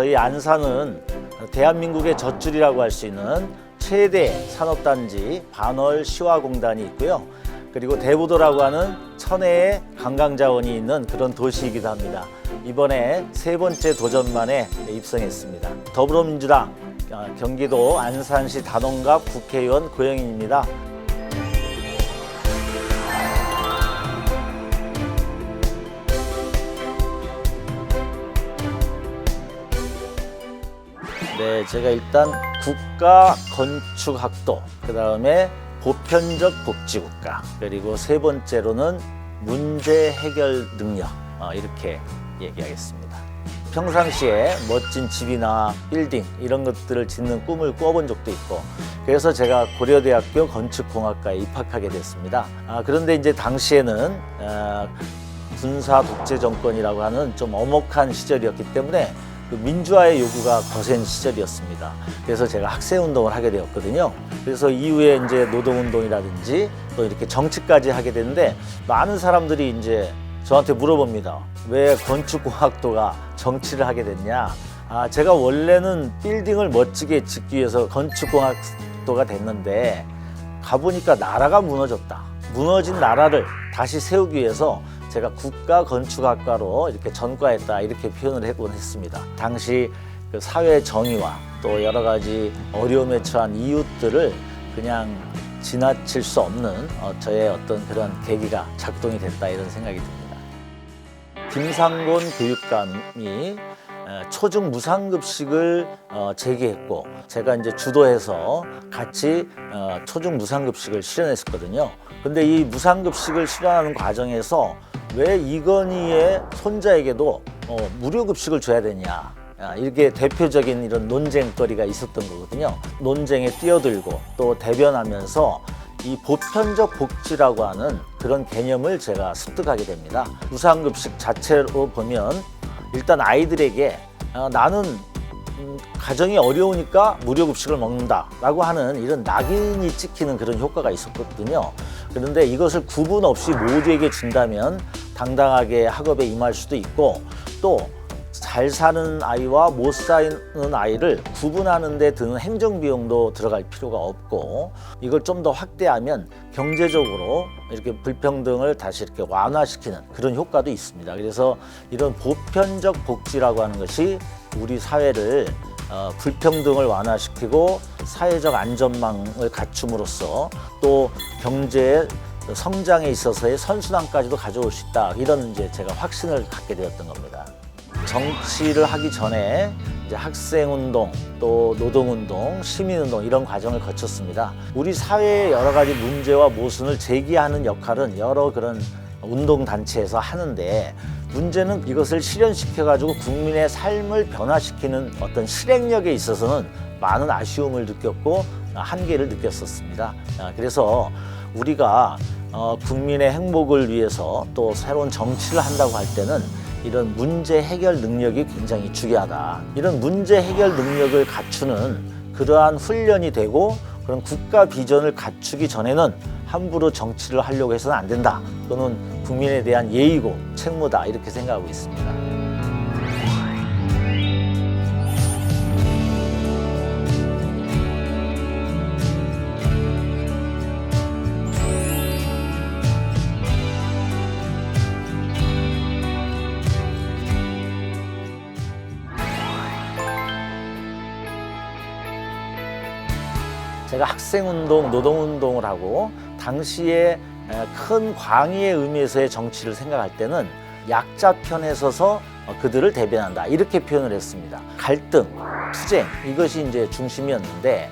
저희 안산은 대한민국의 젖줄이라고 할 수 있는 최대 산업단지 반월시화공단이 있고요. 그리고 대부도라고 하는 천혜의 관광자원이 있는 그런 도시이기도 합니다. 이번에 세 번째 도전만에 입성했습니다. 더불어민주당 경기도 안산시 단원갑 국회의원 고영인입니다. 네, 제가 일단 국가건축학도, 그 다음에 보편적 복지국가, 그리고 세 번째로는 문제 해결 능력, 이렇게 얘기하겠습니다. 평상시에 멋진 집이나 빌딩 이런 것들을 짓는 꿈을 꾸어본 적도 있고, 그래서 제가 고려대학교 건축공학과에 입학하게 됐습니다. 그런데 이제 당시에는 군사 독재 정권이라고 하는 좀 엄혹한 시절이었기 때문에 그 민주화의 요구가 거센 시절이었습니다. 그래서 제가 학생운동을 하게 되었거든요. 그래서 이후에 이제 노동운동이라든지 또 이렇게 정치까지 하게 되는데, 많은 사람들이 이제 저한테 물어봅니다. 왜 건축공학도가 정치를 하게 됐냐? 제가 원래는 빌딩을 멋지게 짓기 위해서 건축공학도가 됐는데, 가보니까 나라가 무너졌다. 무너진 나라를 다시 세우기 위해서 제가 국가건축학과로 이렇게 전과했다, 이렇게 표현을 하곤 했습니다. 당시 그 사회 정의와 또 여러 가지 어려움에 처한 이웃들을 그냥 지나칠 수 없는 저의 어떤 그런 계기가 작동이 됐다, 이런 생각이 듭니다. 김상곤 교육감이 초중 무상급식을 제기했고, 제가 이제 주도해서 같이 초중 무상급식을 실현했었거든요. 근데 이 무상급식을 실현하는 과정에서 왜 이건희의 손자에게도 무료급식을 줘야 되냐, 이렇게 대표적인 이런 논쟁거리가 있었던 거거든요. 논쟁에 뛰어들고 또 대변하면서 이 보편적 복지라고 하는 그런 개념을 제가 습득하게 됩니다. 무상급식 자체로 보면 일단 아이들에게 나는 가정이 어려우니까 무료급식을 먹는다라고 하는 이런 낙인이 찍히는 그런 효과가 있었거든요. 그런데 이것을 구분 없이 모두에게 준다면 당당하게 학업에 임할 수도 있고, 또 잘 사는 아이와 못 사는 아이를 구분하는 데 드는 행정비용도 들어갈 필요가 없고, 이걸 좀 더 확대하면 경제적으로 이렇게 불평등을 다시 이렇게 완화시키는 그런 효과도 있습니다. 그래서 이런 보편적 복지라고 하는 것이 우리 사회를 불평등을 완화시키고 사회적 안전망을 갖춤으로써 또 경제의 성장에 있어서의 선순환까지도 가져올 수 있다, 이런 이제 제가 확신을 갖게 되었던 겁니다. 정치를 하기 전에 이제 학생운동, 또 노동운동, 시민운동 이런 과정을 거쳤습니다. 우리 사회의 여러 가지 문제와 모순을 제기하는 역할은 여러 그런 운동단체에서 하는데, 문제는 이것을 실현시켜가지고 국민의 삶을 변화시키는 어떤 실행력에 있어서는 많은 아쉬움을 느꼈고 한계를 느꼈었습니다. 그래서 우리가 국민의 행복을 위해서 또 새로운 정치를 한다고 할 때는 이런 문제 해결 능력이 굉장히 중요하다. 이런 문제 해결 능력을 갖추는 그러한 훈련이 되고, 그런 국가 비전을 갖추기 전에는 함부로 정치를 하려고 해서는 안 된다. 또는 국민에 대한 예의고 책무다, 이렇게 생각하고 있습니다. 제가 학생운동, 노동운동을 하고 당시에 큰 광의의 의미에서의 정치를 생각할 때는 약자 편에 서서 그들을 대변한다, 이렇게 표현을 했습니다. 갈등, 투쟁, 이것이 이제 중심이었는데,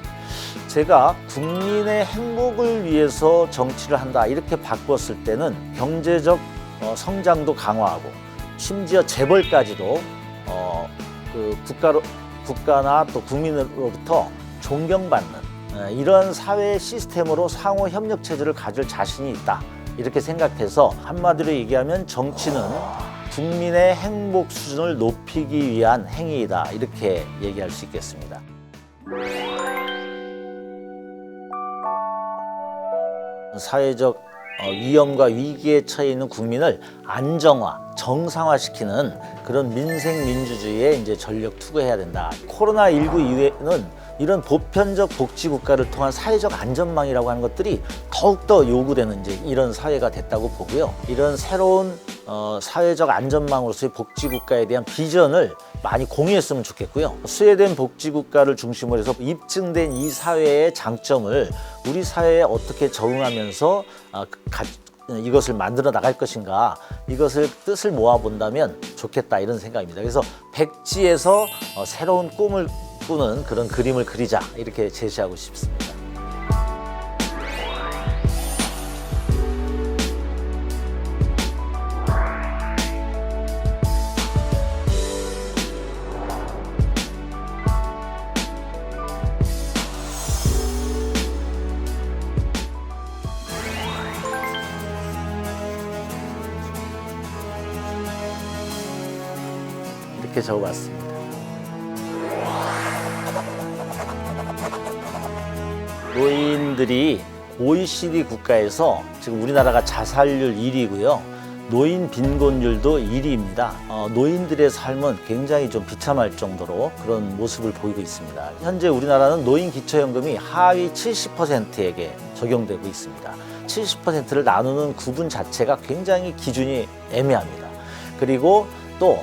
제가 국민의 행복을 위해서 정치를 한다, 이렇게 바꿨을 때는 경제적 성장도 강화하고 심지어 재벌까지도 국가나 또 국민으로부터 존경받는 이런 사회 시스템으로 상호 협력 체제를 가질 자신이 있다, 이렇게 생각해서 한마디로 얘기하면 정치는 국민의 행복 수준을 높이기 위한 행위이다, 이렇게 얘기할 수 있겠습니다. 사회적 위험과 위기에 처해 있는 국민을 안정화, 정상화시키는 그런 민생 민주주의에 이제 전력 투구해야 된다. 코로나19 이후에는 이런 보편적 복지 국가를 통한 사회적 안전망이라고 하는 것들이 더욱더 요구되는 이제 이런 사회가 됐다고 보고요. 이런 새로운 사회적 안전망으로서의 복지 국가에 대한 비전을 많이 공유했으면 좋겠고요. 스웨덴 복지 국가를 중심으로 해서 입증된 이 사회의 장점을 우리 사회에 어떻게 적응하면서 이것을 만들어 나갈 것인가, 이것을 뜻을 모아본다면 좋겠다, 이런 생각입니다. 그래서 백지에서 새로운 꿈을 꾸는 그런 그림을 그리자, 이렇게 제시하고 싶습니다. 이렇게 적어봤습니다. 노인들이 OECD 국가에서 지금 우리나라가 자살률 1위고요. 노인 빈곤율도 1위입니다. 노인들의 삶은 굉장히 좀 비참할 정도로 그런 모습을 보이고 있습니다. 현재 우리나라는 노인 기초연금이 하위 70%에게 적용되고 있습니다. 70%를 나누는 구분 자체가 굉장히 기준이 애매합니다. 그리고 또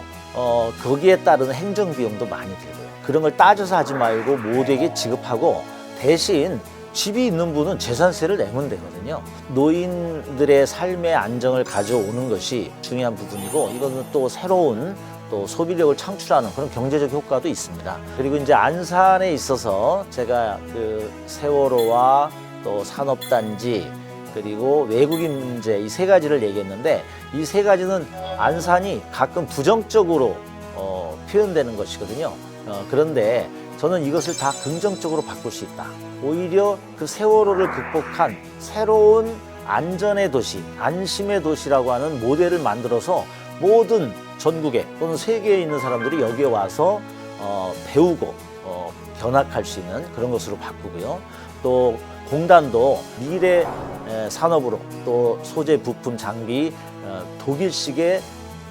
거기에 따른 행정비용도 많이 들고요. 그런 걸 따져서 하지 말고 모두에게 지급하고 대신 집이 있는 분은 재산세를 내면 되거든요. 노인들의 삶의 안정을 가져오는 것이 중요한 부분이고, 이거는 또 새로운 또 소비력을 창출하는 그런 경제적 효과도 있습니다. 그리고 이제 안산에 있어서 제가 그 세월호와 또 산업단지 그리고 외국인 문제, 이 세 가지를 얘기했는데, 이 세 가지는 안산이 가끔 부정적으로 표현되는 것이거든요. 그런데 저는 이것을 다 긍정적으로 바꿀 수 있다. 오히려 그 세월호를 극복한 새로운 안전의 도시, 안심의 도시라고 하는 모델을 만들어서 모든 전국에 또는 세계에 있는 사람들이 여기에 와서 배우고 견학할 수 있는 그런 것으로 바꾸고요. 또 공단도 미래 산업으로, 또 소재, 부품, 장비, 독일식의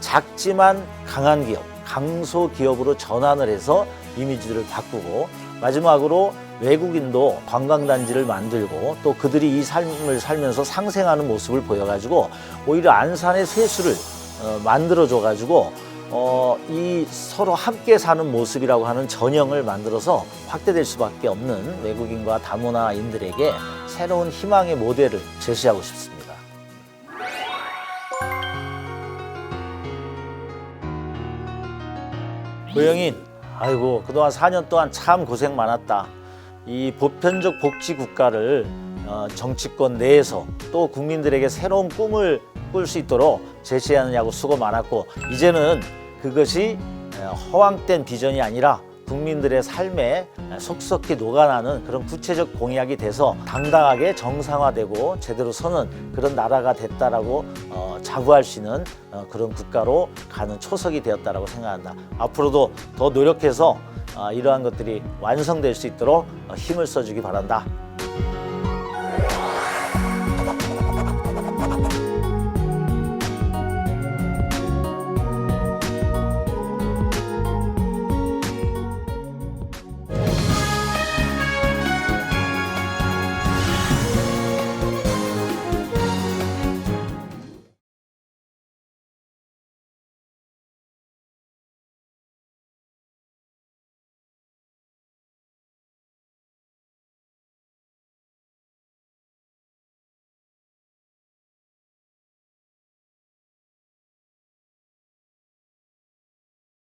작지만 강한 기업, 강소 기업으로 전환을 해서 이미지를 바꾸고, 마지막으로 외국인도 관광단지를 만들고 또 그들이 이 삶을 살면서 상생하는 모습을 보여가지고 오히려 안산의 세수를 만들어줘가지고 이 서로 함께 사는 모습이라고 하는 전형을 만들어서 확대될 수밖에 없는 외국인과 다문화인들에게 새로운 희망의 모델을 제시하고 싶습니다. 고영인, 아이고 그동안 4년 동안 참 고생 많았다. 이 보편적 복지 국가를 정치권 내에서 또 국민들에게 새로운 꿈을 꿀 수 있도록 제시하느냐고 수고 많았고, 이제는 그것이 허황된 비전이 아니라 국민들의 삶에 속속히 녹아나는 그런 구체적 공약이 돼서 당당하게 정상화되고 제대로 서는 그런 나라가 됐다라고 자부할 수 있는 그런 국가로 가는 초석이 되었다라고 생각한다. 앞으로도 더 노력해서 이러한 것들이 완성될 수 있도록 힘을 써주기 바란다.